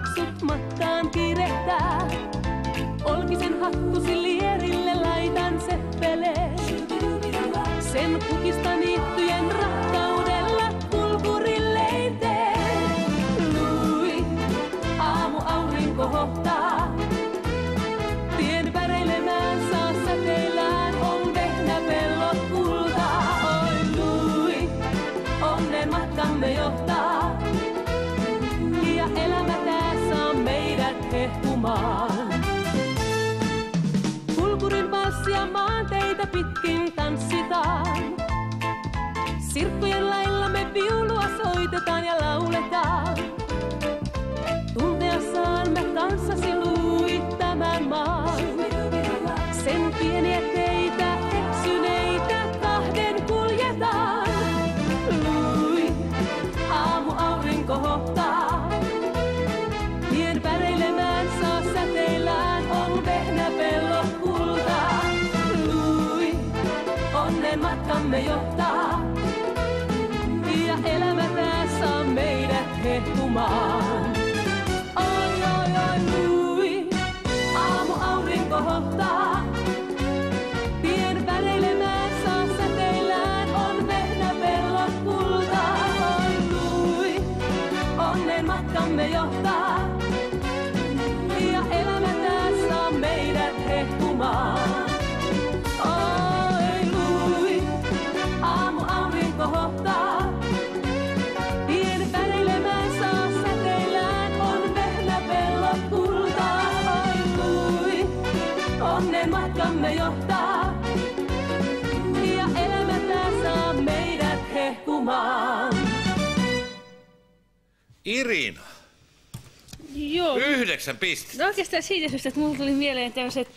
tuoksut matkaan kiirehtää. Olkisen hattusi lierille laitan seppeleen. Sen kukista niittyjen rakkaudella kulkurillein teen. Lui, aamu aurinko hohtaa. Tien väreilemään saa säteillään on vehnäpellot kultaa. Oi lui, onnen matkamme johtaa. Ja elämä tää saa meidät hehkumaan. Kulkurin valssia maanteitä pitkin tanssitaan. Sirkkujen lailla me viulua soitetaan ja lauletaan. Tuntea saan me kanssasi lui tämän maan. Sen pieniä teitä eksyneitä kahden kuljetaan. Lui, aamu aurinko hohtaa. Tien väreilemään saa säteillään on vehnäpellot kultaa. Lui, onnen matkamme johtaa. Ja elämä tää saa meidät hehkumaan. Oi, oi, oi, lui, aamu aurinko hohtaa. Tien väreilemään saa säteillään on vehnäpellot kultaa. Oi, lui, onnen matkamme johtaa. Ja elämä tää saa meidät hehkumaan. Oi, lui, aamu aurinko hohtaa. Tien väreilemään saa säteillään on vehnäpellot kultaa. Oi, lui, onnen matkamme johtaa. Ja elämä tää saa meidät hehkumaan. Irina. Joo. 9 pistettä. No oikeastaan siitä syystä, että mulla tuli mieleen tämmöiset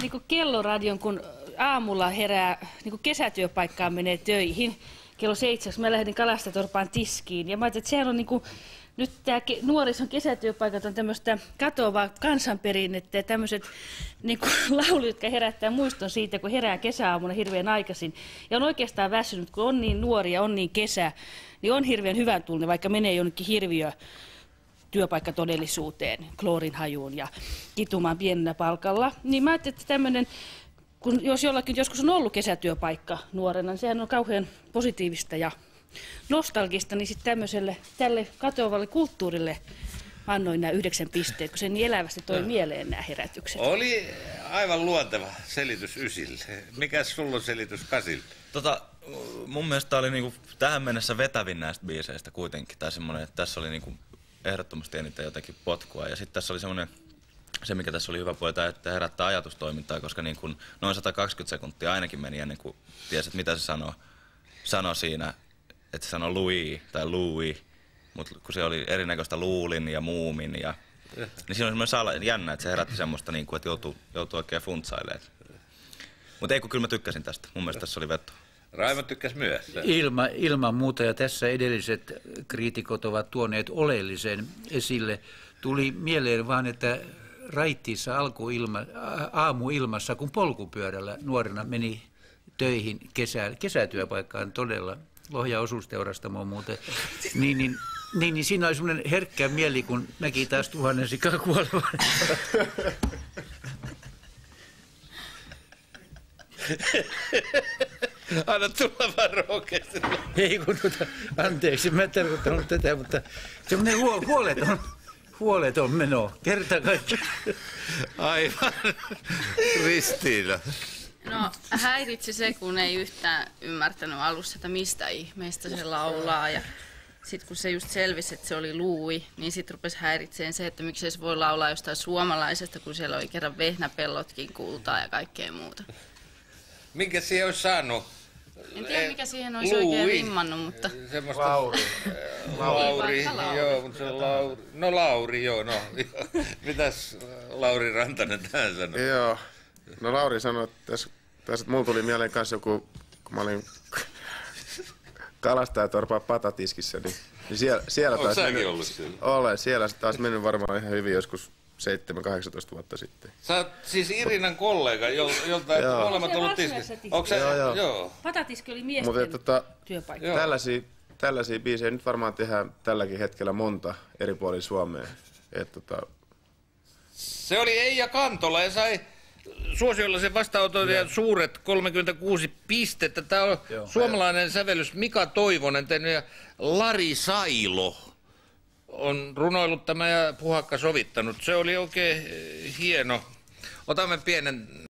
niin kelloradion, kun aamulla herää, niin kesätyöpaikkaan menee töihin. Kello 7 mä lähdin Kalastatorpaan tiskiin. Ja mä ajattelin, että sehän on niin kuin, nyt tämä nuorison kesätyöpaikat on tämmöistä katoavaa kansanperinnettä ja tämmöiset niin laulut, jotka herättää muiston siitä, kun herää kesäaamuna hirveän aikaisin. Ja on oikeastaan väsynyt, kun on niin nuori ja on niin kesä, niin on hirveän hyvän tuulinen, vaikka menee jonnekin hirviö työpaikkatodellisuuteen, kloorinhajuun ja kitumaan pienellä palkalla. Niin mä ajattelin, että tämmöinen, kun jos jollakin joskus on ollut kesätyöpaikka nuorena, niin sehän on kauhean positiivista ja nostalgista, niin sitten tälle katoavalle kulttuurille annoin nämä 9 pisteet, kun se niin elävästi toi mieleen nämä herätykset. Oli aivan luonteva selitys 9. Mikäs sulla on selitys 8? Mun mielestä oli niinku tähän mennessä vetävin näistä biiseistä kuitenkin, tai semmoinen, että tässä oli niinku ehdottomasti eniten jotenkin potkua. Ja sitten tässä oli semmoinen, se mikä tässä oli hyvä puoli, että herättää ajatustoimintaa, koska niin kuin noin 120 sekuntia ainakin meni ennen kuin tiesi, että mitä se sanoi siinä, että se sanoi Louis tai Louis, mutta kun se oli erinäköistä luulin ja muumin, niin siinä oli semmoinen jännä, että se herätti semmoista, niin kuin, että joutuu oikein funtsailemaan. Mutta ei kun kyllä mä tykkäsin tästä, mun mielestä tässä oli veto. Raimo tykkäsi myös. Ilman muuta, ja tässä edelliset kriitikot ovat tuoneet oleellisen esille. Tuli mieleen vaan, että raittiissa aamuilmassa, kun polkupyörällä nuorena meni töihin kesätyöpaikkaan todella, Lohja osuusteurastamo muuten, niin siinä oli semmoinen herkkä mieli, kun näki taas 1000 sikaa kuolevan. Anna tulla vaan rohkeasti. Ei kun anteeksi, mä en tarkoittanut tätä, mutta semmoinen huoleton meno, kerta kaikkiaan. Aivan. Ristiina. No häiritsi se, kun ei yhtään ymmärtänyt alussa, että mistä ihmeestä se laulaa. Ja sitten kun se just selvisi, että se oli Louis, niin sitten rupesi häiritseen se, että miksi se voi laulaa jostain suomalaisesta, kun siellä oli kerran vehnäpellotkin kultaa ja kaikkea muuta. Minkä siihen olisi saanut? En tiedä, mikä siihen olisi oikein rimmannut, mutta... Semmoista... Lauri, joo, mutta se on Lauri. No Lauri, joo, no. Mitäs Lauri Rantanen tähän sanoi? Joo, no Lauri sanoi, että tässä mulla tuli mieleen kanssa joku, kun mä olin Kalastajatorpaan patatiskissä, niin siellä taas mennyt... ollut siellä? Olen, siellä taas mennyt varmaan ihan hyvin joskus 7-18 vuotta sitten. Sä oot siis Irinan kollega, jolta ei molemmat ollut tiskissä. Onko se? Joo. Patatiski oli miesten työpaikka. Tällaisia biisejä nyt varmaan tehdään tälläkin hetkellä monta eri puolilla Suomea. Se oli Eija Kantola ja sai suosiollisen vastaanoton ja suuret 36 pistettä. Tämä on suomalainen sävellys Mika Toivonen tehnyt ja Lari Sailo on runoillut tämä ja Puhakka sovittanut. Se oli oikein hieno. Otamme pienen